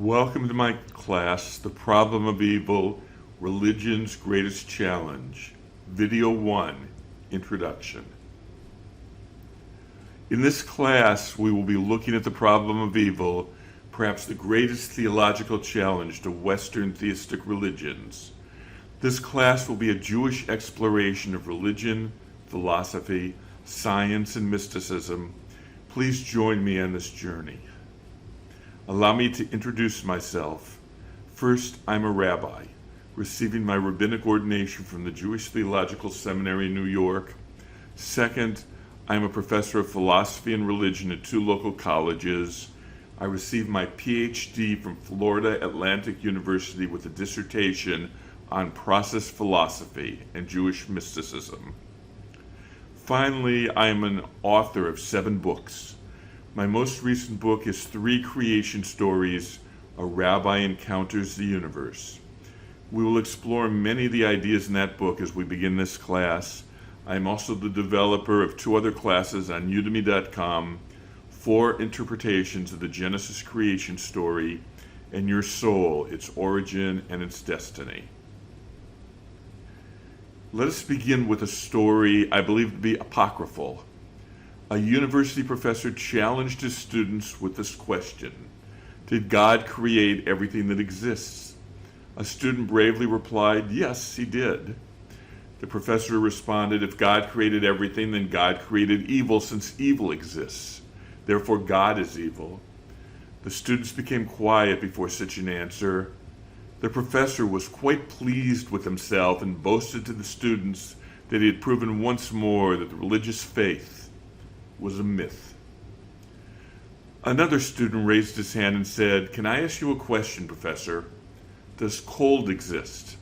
Welcome to my class, The Problem of Evil, Religion's Greatest Challenge. Video 1, Introduction. In this class, we will be looking at the problem of evil, perhaps the greatest theological challenge to Western theistic religions. This class will be a Jewish exploration of religion, philosophy, science, and mysticism. Please join me on this journey. Allow me to introduce myself. First, I'm a rabbi, receiving my rabbinic ordination from the Jewish Theological Seminary in New York. Second, I'm a professor of philosophy and religion at 2 local colleges. I received my PhD from Florida Atlantic University with a dissertation on process philosophy and Jewish mysticism. Finally, I am an author of 7 books. My most recent book is 3 creation stories, A Rabbi Encounters the Universe. We will explore many of the ideas in that book as we begin this class. I am also the developer of 2 other classes on udemy.com, 4 interpretations of the Genesis creation story, and Your Soul, Its Origin and Its Destiny. Let us begin with a story I believe to be apocryphal. A university professor challenged his students with this question: did God create everything that exists? A student bravely replied, yes, he did. The professor responded, if God created everything, then God created evil, since evil exists. Therefore, God is evil. The students became quiet before such an answer. The professor was quite pleased with himself and boasted to the students that he had proven once more that the religious faith was a myth. Another student raised his hand and said, can I ask you a question, Professor? Does cold exist?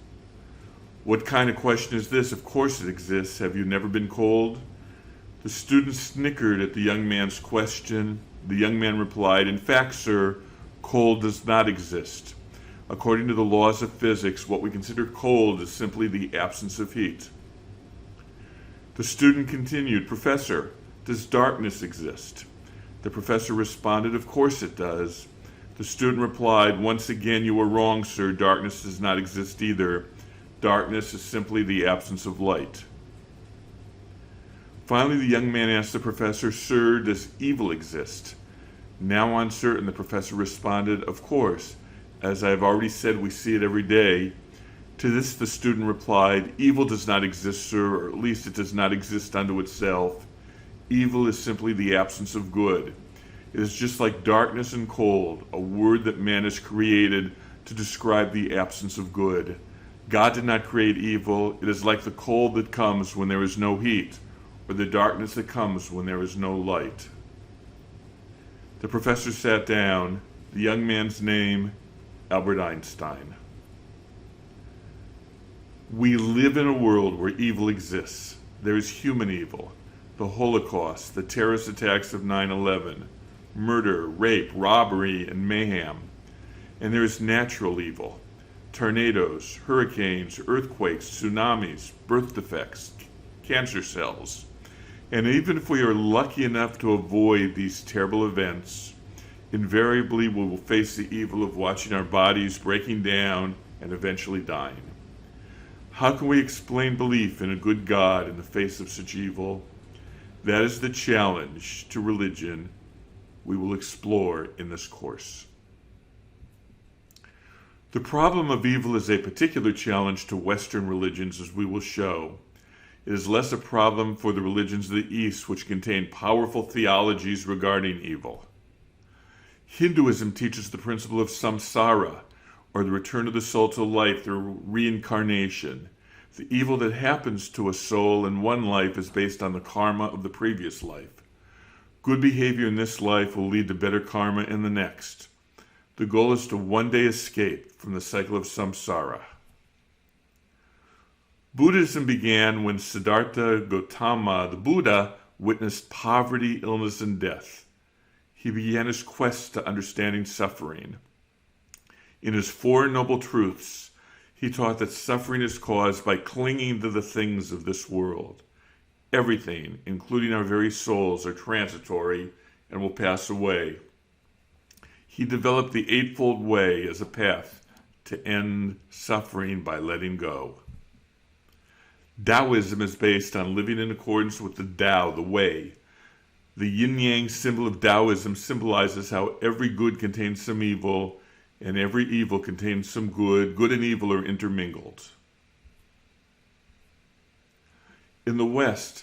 What kind of question is this? Of course it exists. Have you never been cold? The student snickered at the young man's question. The young man replied, in fact, sir, cold does not exist. According to the laws of physics, what we consider cold is simply the absence of heat. The student continued, Professor, does darkness exist? The professor responded, of course it does. The student replied, once again, you are wrong, sir. Darkness does not exist either. Darkness is simply the absence of light. Finally, the young man asked the professor, sir, does evil exist? Now uncertain, the professor responded, of course. As I have already said, we see it every day. To this, the student replied, evil does not exist, sir, or at least it does not exist unto itself. Evil is simply the absence of good. It is just like darkness and cold, a word that man has created to describe the absence of good. God did not create evil. It is like the cold that comes when there is no heat, or the darkness that comes when there is no light. The professor sat down. The young man's name, Albert Einstein. We live in a world where evil exists. There is human evil. The Holocaust, the terrorist attacks of 9/11, murder, rape, robbery, and mayhem. And there is natural evil, tornadoes, hurricanes, earthquakes, tsunamis, birth defects, cancer cells. And even if we are lucky enough to avoid these terrible events, invariably we will face the evil of watching our bodies breaking down and eventually dying. How can we explain belief in a good God in the face of such evil? That is the challenge to religion we will explore in this course. The problem of evil is a particular challenge to Western religions, as we will show. It is less a problem for the religions of the East, which contain powerful theologies regarding evil. Hinduism teaches the principle of samsara, or the return of the soul to life through reincarnation. The evil that happens to a soul in one life is based on the karma of the previous life. Good behavior in this life will lead to better karma in the next. The goal is to one day escape from the cycle of samsara. Buddhism began when Siddhartha Gautama, the Buddha, witnessed poverty, illness, and death. He began his quest to understanding suffering. In his 4 Noble Truths, he taught that suffering is caused by clinging to the things of this world. Everything, including our very souls, are transitory and will pass away. He developed the Eightfold Way as a path to end suffering by letting go. Taoism is based on living in accordance with the Tao, the way. The yin-yang symbol of Taoism symbolizes how every good contains some evil, and every evil contains some good. Good and evil are intermingled. In the West,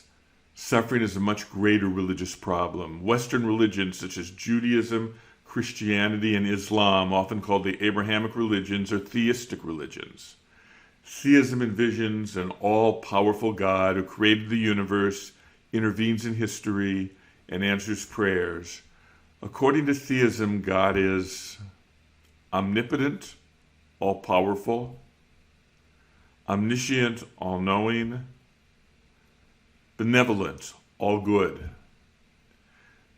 suffering is a much greater religious problem. Western religions such as Judaism, Christianity, and Islam, often called the Abrahamic religions, are theistic religions. Theism envisions an all-powerful God who created the universe, intervenes in history, and answers prayers. According to theism, God is omnipotent, all-powerful, omniscient, all-knowing, benevolent, all good.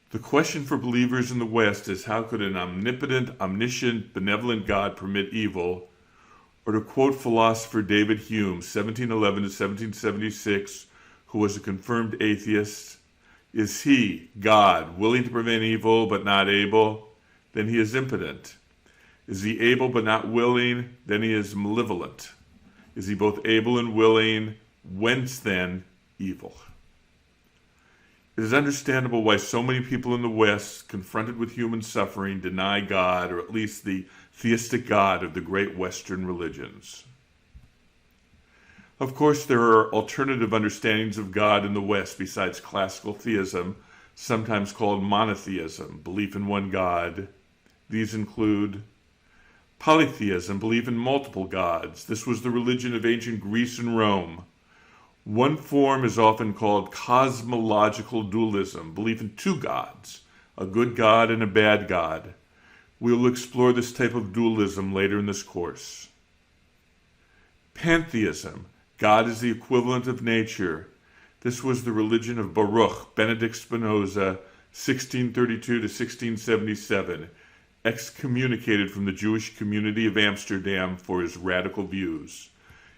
The question for believers in the West is, how could an omnipotent, omniscient, benevolent God permit evil? Or to quote philosopher David Hume, 1711 to 1776, who was a confirmed atheist, is he, God, willing to prevent evil but not able? Then he is impotent. Is he able but not willing? Then he is malevolent. Is he both able and willing? Whence then evil? It is understandable why so many people in the West, confronted with human suffering, deny God, or at least the theistic God of the great Western religions. Of course, there are alternative understandings of God in the West besides classical theism, sometimes called monotheism, belief in one God. These include polytheism, belief in multiple gods. This was the religion of ancient Greece and Rome. One form is often called cosmological dualism, belief in two gods, a good God and a bad God. We will explore this type of dualism later in this course. Pantheism, God is the equivalent of nature. This was the religion of Baruch Benedict Spinoza, 1632 to 1677, excommunicated from the Jewish community of Amsterdam for his radical views.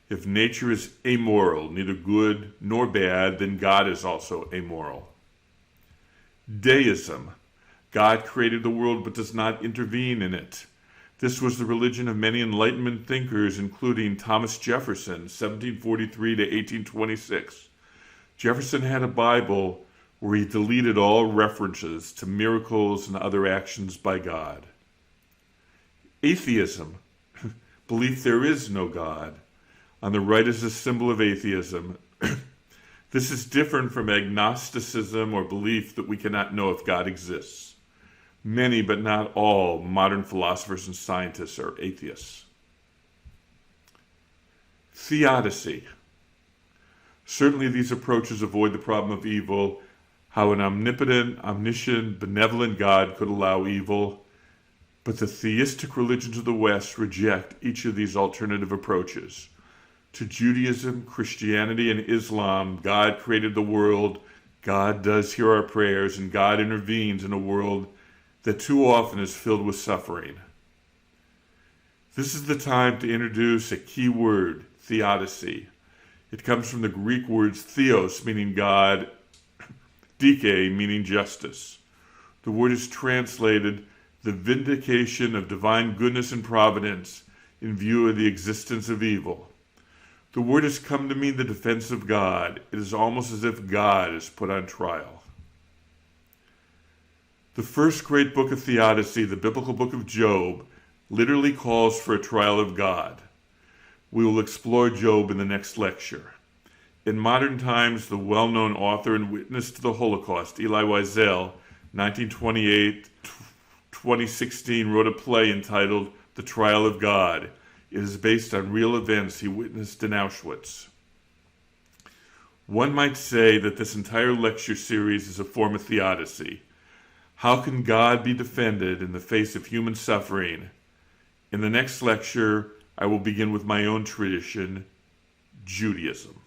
If nature is amoral, neither good nor bad, then God is also amoral. Deism. God created the world but does not intervene in it. This was the religion of many Enlightenment thinkers, including Thomas Jefferson, 1743 to 1826. Jefferson had a Bible where he deleted all references to miracles and other actions by God. Atheism. Belief there is no God. On the right is a symbol of atheism. This is different from agnosticism or belief that we cannot know if God exists. Many, but not all, modern philosophers and scientists are atheists. Theodicy. Certainly these approaches avoid the problem of evil, how an omnipotent, omniscient, benevolent God could allow evil, but the theistic religions of the West reject each of these alternative approaches. To Judaism, Christianity, and Islam, God created the world, God does hear our prayers, and God intervenes in a world that too often is filled with suffering. This is the time to introduce a key word, theodicy. It comes from the Greek words theos, meaning God, dike, meaning justice. The word is translated the vindication of divine goodness and providence in view of the existence of evil. The word has come to mean the defense of God. It is almost as if God is put on trial. The first great book of theodicy, the biblical book of Job, literally calls for a trial of God. We will explore Job in the next lecture. In modern times, the well-known author and witness to the Holocaust, Elie Wiesel, 1928-2016, wrote a play entitled The Trial of God. It is based on real events he witnessed in Auschwitz. One might say that this entire lecture series is a form of theodicy. How can God be defended in the face of human suffering? In the next lecture, I will begin with my own tradition, Judaism.